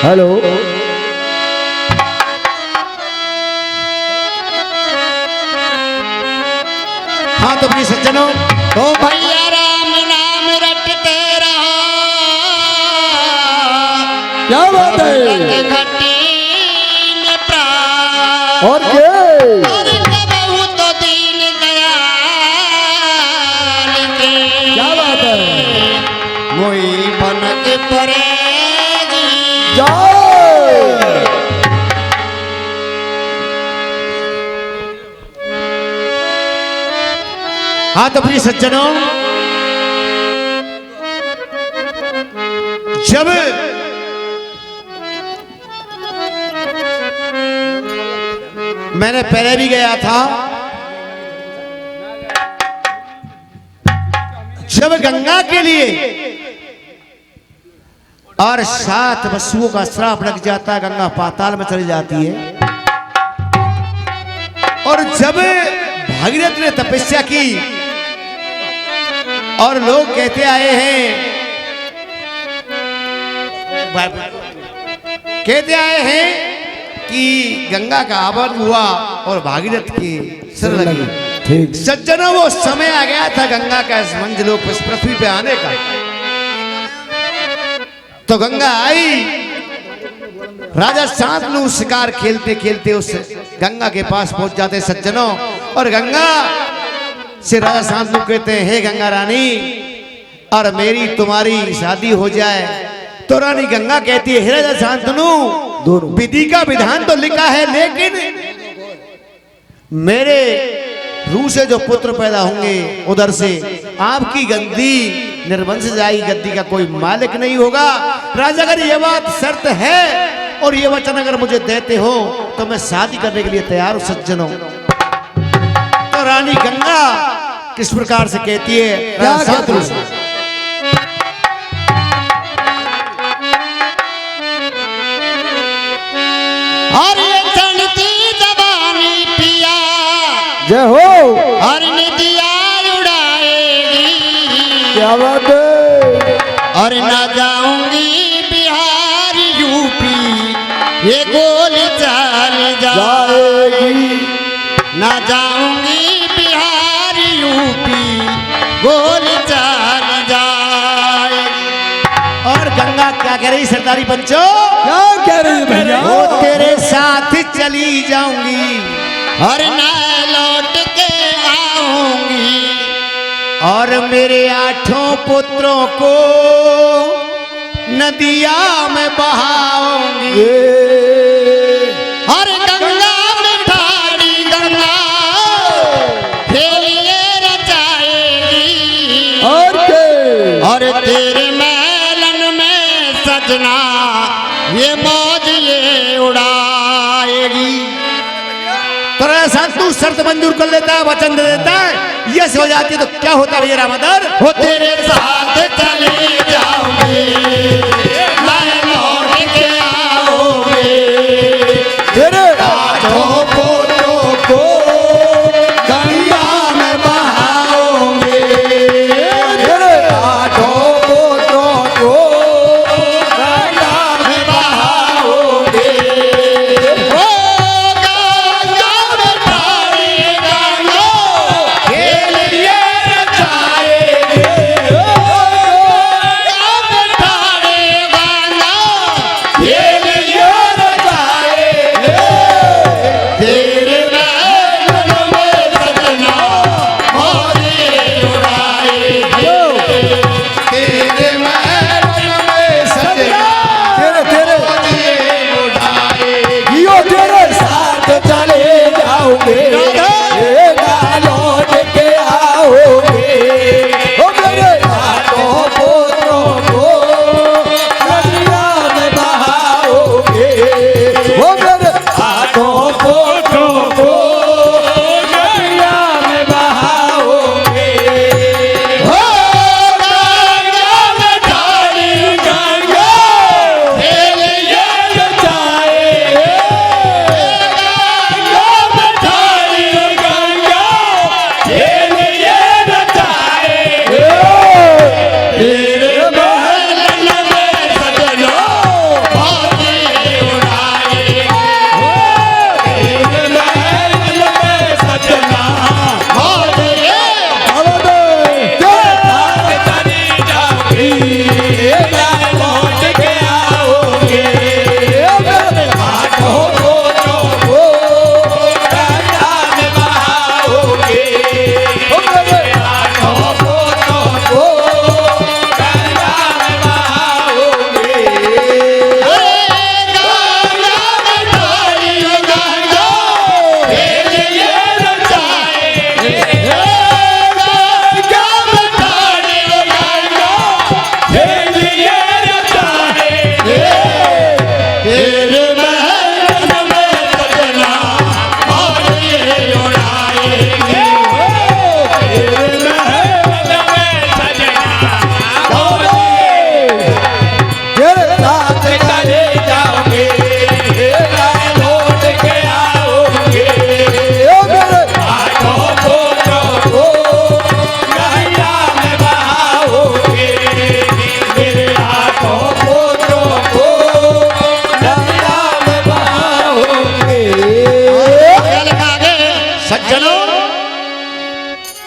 Hello हाँ तो प्रिय सज्जनों, तो भैया राम नाम रटते रहो, क्या बात है और क्या तो दीन दयाल के क्या बात है मोई बनक पड़ेगी जाओ हाँ तो प्रिय सज्जनों, जब मैंने पहले भी गया था, जब गंगा के लिए और 7 वसुओं का श्राप लग जाता है, गंगा पाताल में चली जाती है। और जब भागीरथ ने तपस्या की और लोग कहते आए हैं, कि गंगा का आवर्त हुआ और भागीरथ की सिर लगी। ठीक सज्जनों, वो समय आ गया था गंगा का इस मंजलोक इस पृथ्वी पे आने का। तो गंगा आई, राजा शांतनु शिकार खेलते खेलते उस गंगा के पास पहुंच जाते सज्जनों, और गंगा से राजा शांतनु कहते हैं, हे गंगा रानी, और मेरी तुम्हारी शादी हो जाए। तो रानी गंगा कहती है, हे राजा शांतनु, विधि का विधान तो लिखा है, लेकिन मेरे रूह से जो पुत्र पैदा होंगे उधर से आपकी गद्दी निर्वंश जाएगी, गद्दी का कोई मालिक नहीं होगा। राजा, अगर ये बात शर्त है और ये वचन अगर मुझे देते हो तो मैं शादी करने के लिए तैयार हूं सज्जनों। तो रानी गंगा किस प्रकार से कहती है, राजा शांतनु से, और ये चढ़ती जवानी पिया जय हो और नदिया उड़ाएगी, क्या बात है और ना जाऊंगी बिहार यूपी ये गोली चल जाएगी, ना जाऊंगी बिहार यूपी गोली चल जाएगी। और गंगा क्या कह रही सरदारी पंचो, क्या कह रही है भैया वो तेरे साथ चली जाऊंगी और ना लौट के आऊंगी, और मेरे 8 पुत्रों को नदिया में बहाऊंगी। और गंगा में ठाड़ी गंगा खेलिए रचाएगी, और क्या और तेरे मैलन में सजना ये मौज ये उड़ाएगी। तो ऐसा तू शर्त मंजूर कर लेता है, वचन दे देता है, यस हो जाती है, तो क्या होता है भैया रामाधर? वो तेरे साथ चले जाओगे, मैं लौट के आओगे, तेरे 8 पुत्रों को गंगा में बहाओगे, तेरे 8 पुत्रों को गंगा में बहाओगे। ओ गंगा में ठाड़ी गंगा खेल लिए रचाएगे, गंगा में ठाड़ी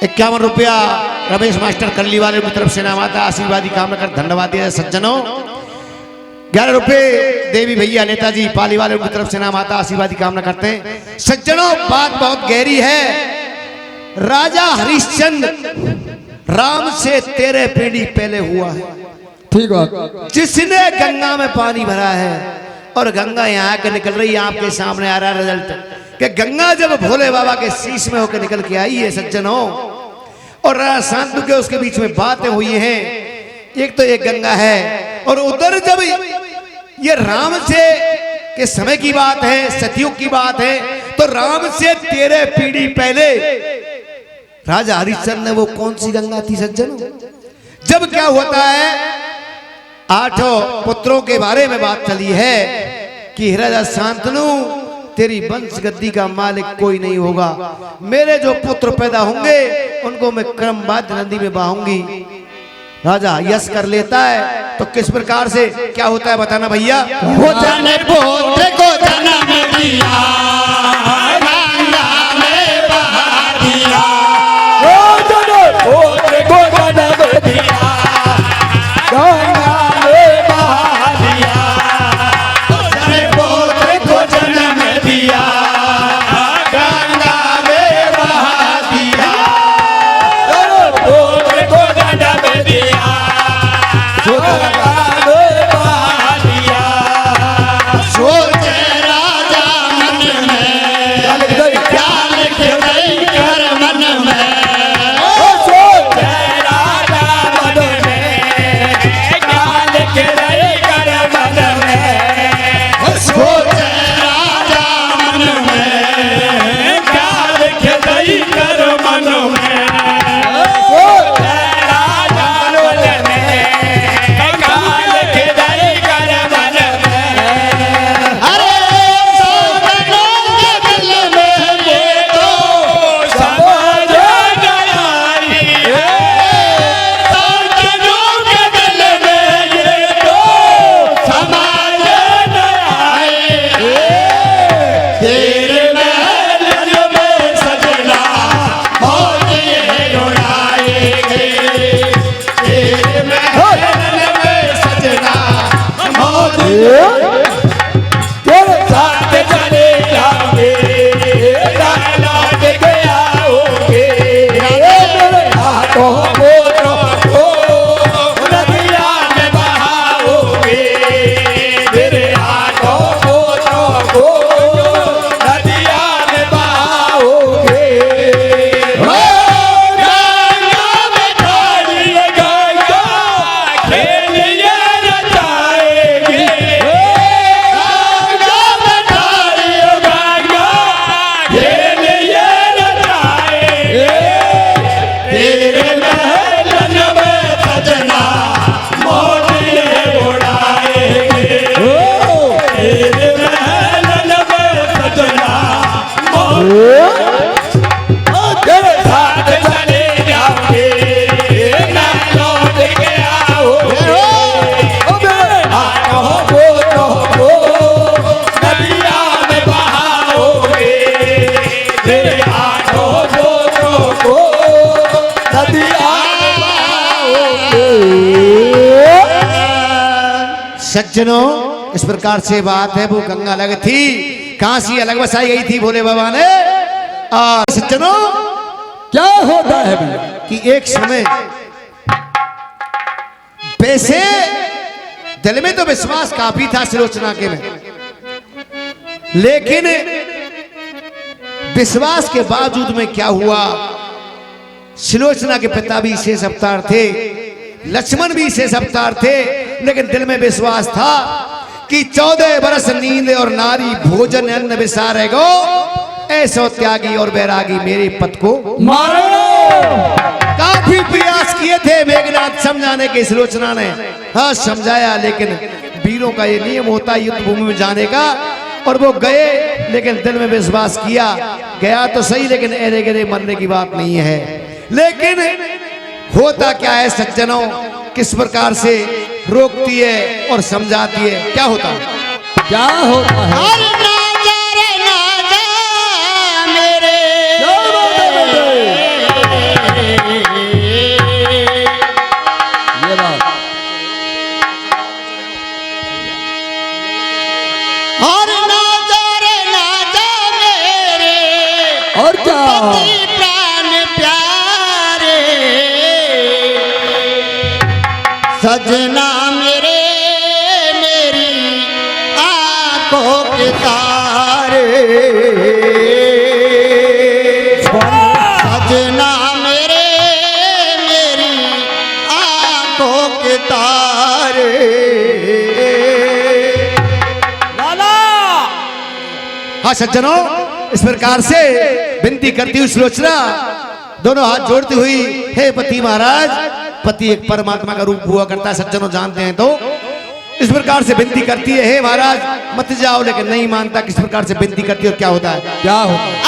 51 रुपया रमेश मास्टर कल्ली वाले की तरफ से नाम आता, आशीर्वादी कामना कर धन्यवाद दिया सज्जनों। 11 रुपये देवी भैया नेताजी पाली वाले की तरफ से नाम आता, आशीर्वादी कामना करते हैं सज्जनों। बात बहुत गहरी है। राजा हरिश्चंद्र राम से 13 पीढ़ी पहले हुआ है, ठीक बात। जिसने गंगा में पानी भरा है और गंगा यहाँ के निकल रही है। आपके सामने आ रहा है रिजल्ट कि गंगा जब भोले बाबा के शीश में होकर निकल के आई है सज्जनों, और राजा शांतनु के उसके बीच में बातें हुई हैं। एक तो एक गंगा है और उधर जब ये राम से के समय की बात है, सतयुग की बात है, तो राम से 13 पीढ़ी पहले राजा हरिश्चंद्र ने वो कौन सी गंगा थी सज्जनों? जब क्या होता है 8 पुत्रों के बारे में बात चली है कि राजा शांतनु तेरी वंश गद्दी का मालिक कोई नहीं होगा, मेरे जो पुत्र पैदा होंगे उनको मैं क्रमबद्ध नदी में बहाऊंगी। राजा यश कर लेता है तो किस प्रकार से क्या होता है बताना भैया। वो जाने पुत्र को जन्म दिया, गंगा में बहा दिया। ओ जनो पुत्र को जन्म दिया, गंगा में बहा दिया। जाने पुत्र को जन्म दिया, गंगा में बहा दिया। जनो पुत्र को जन्म दिया, गंगा में बहा दिया। सोचे राजा मन में, क्या लिख दई कर मन में। ओ सोच राजा मन में, क्या लिख रही कर मन में। सोचे राजा मन में, क्या लिख दई कर मन में। सोच राजा मन में, क्या लिख रही कर मन में। अरे साधनों के दिल में ये तो समझ गया रे। साधनों के दिल में ये तो समझ गया रे। तेरे महल में सजना मौज ये उड़ाएंगे। तेरे महल में सजना मौज तेरे साथ चले जाओगे, लौट के आओगे। मेरे हाथों को नदिया में बहाओगे, मेरे हाथों को नदिया में बहाओगे। गंगा में ठाड़िए गंगा खेलिए रचाएंगे। गंगा में ठाड़िए गंगा खेलिए रचाएंगे। तेरे महलन में सजना मौज ये उड़ाएंगे। तेरे महलन में सजना मौज तेरे साथ चले जाओगे, ना लौट के आओगे। मेरे हाथों को नदिया में बहाओगे। तेरे हाथों को नदिया सज्जनों इस प्रकार से बात है। वो गंगा अलग थी, कहां से अलग बसाई गई थी भोले बाबा ने। और सज्जनों क्या होता है भैया कि एक समय वैसे दिल में तो विश्वास काफी था सुलोचना के में, लेकिन विश्वास के बावजूद में क्या हुआ, सुलोचना के पिता भी शेष अवतार थे, लक्ष्मण भी शेष अवतार थे, लेकिन दिल में विश्वास था कि 14 बरस नींद और नारी भोजन अन्न विसारेगो, ऐसो त्यागी और बैरागी मेरे पद को मारो। काफी प्रयास किए थे मेघनाथ समझाने के सुलोचना ने, हाँ समझाया, लेकिन वीरों का ये नियम होता है युद्ध भूमि में जाने का, और वो गए लेकिन दिल में विश्वास किया, गया तो सही लेकिन एरे गिरे मरने की बात नहीं है। लेकिन होता क्या है सज्जनों, किस प्रकार से रोकती है और समझाती है, क्या होता है? क्या होता है? हर ना जा मेरे क्या बात है बेटे? सजना मेरे मेरी आंखों के तारे, सजना मेरे मेरी आंखों के तारे। हाँ सज्जनों, इस प्रकार से विनती करती हुई सुलोचना दोनों हाथ जोड़ती हुई, हे पति महाराज, पति एक परमात्मा का रूप हुआ करता है, सज्जनों जानते हैं। तो इस प्रकार से विनती करती है, हे महाराज मत जाओ, लेकिन नहीं मानता। किस प्रकार से विनती करती है और क्या होता है? क्या होता है?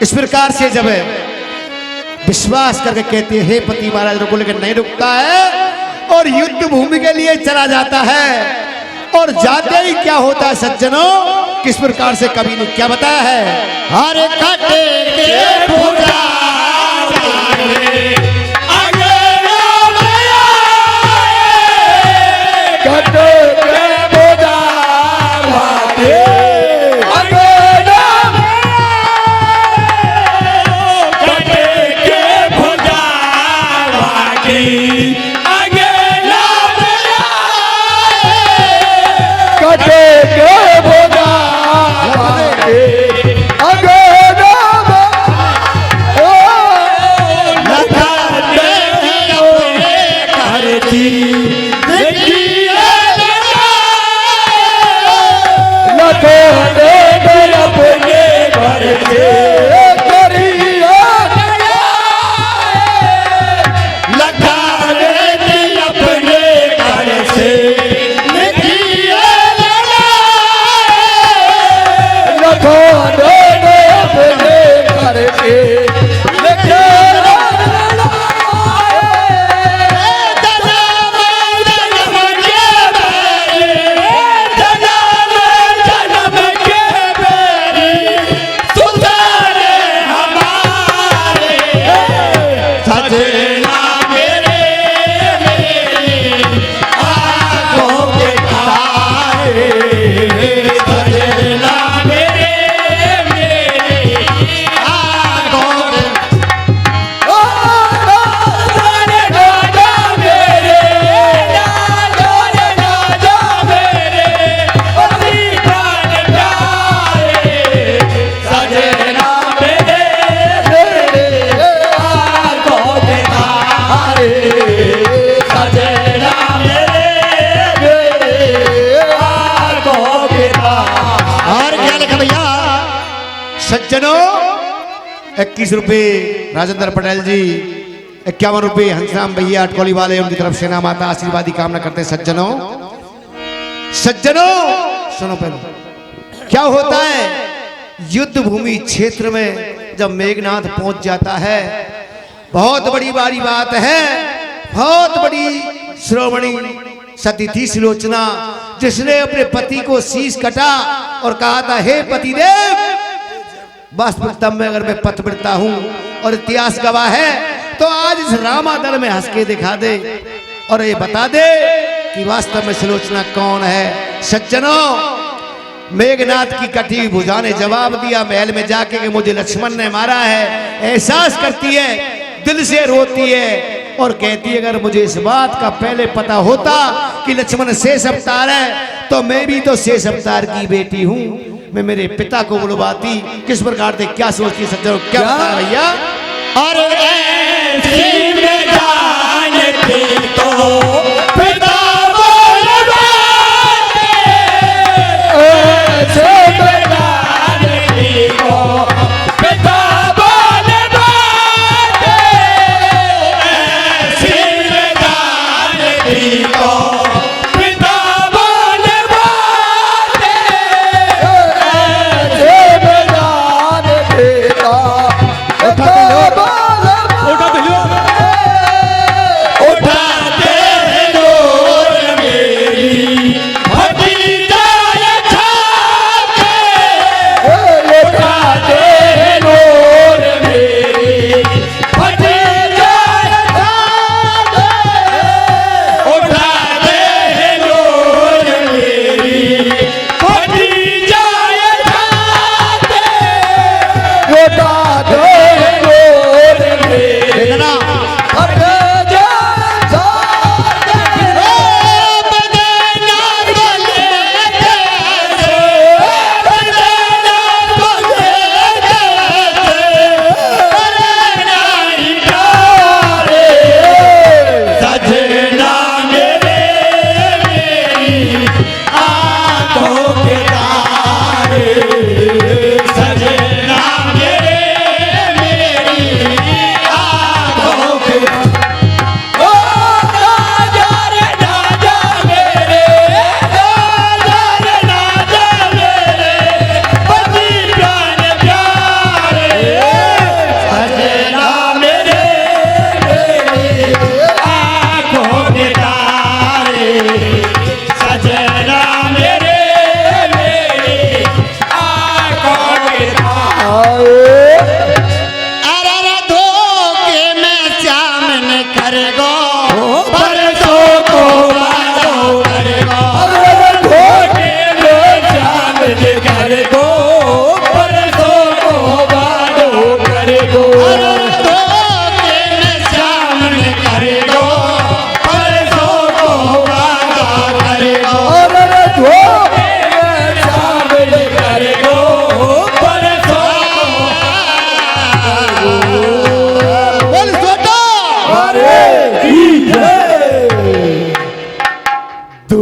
इस प्रकार से जब विश्वास करके कहते हैं, हे पति महाराज रुको, लेकिन नहीं रुकता है और युद्ध भूमि के लिए चला जाता है। और जाते ही क्या होता है सज्जनों, किस प्रकार से कवि ने क्या बताया है? हर कटे के पूजा 21 रुपये राजेंद्र पटेल जी, 51 रुपये हंसराम भैया अटकोली वाले, उनकी तरफ सेना माता आशीर्वाद की कामना करते हैं। सज्जनों सज्जनों सुनो, पहले क्या होता है युद्ध भूमि क्षेत्र में जब मेघनाथ पहुंच जाता है, बहुत बड़ी बात है, बहुत बड़ी श्रोमणी सती थी सुलोचना, जिसने अपने पति को शीश कटा और कहा था, हे पतिदेव, वास्तविकता में अगर मैं पतिव्रता हूं और इतिहास गवाह है, तो आज इस रामादल में हंस के दिखा दे और ये बता दे कि वास्तव में सुलोचना कौन है। सज्जनों, मेघनाथ की कटी हुई भुजा ने जवाब दिया महल में जाके कि मुझे लक्ष्मण ने मारा है। एहसास करती है, दिल से रोती है और कहती है, अगर मुझे इस बात का पहले पता होता कि लक्ष्मण शेष अवतार है, तो मैं भी तो शेष अवतार की बेटी हूं, मैं मेरे पिता को बुलवाती। किस प्रकार से क्या सोचती सज्जनों, क्या बता भैया? और ऐसी में जानती तो पिता बुलवाते, ऐसे में जानती तो पिता बुलवाते, ऐसी में जानती तो पिता बुलवाते, ऐसे में जानती तो उठाते डोर मेरी भतीजा छाते, उठाते डोर मेरी भतीजा छाते, उठाते डोर मेरी भतीजा छाते, उठाते डोर मेरी देखना तू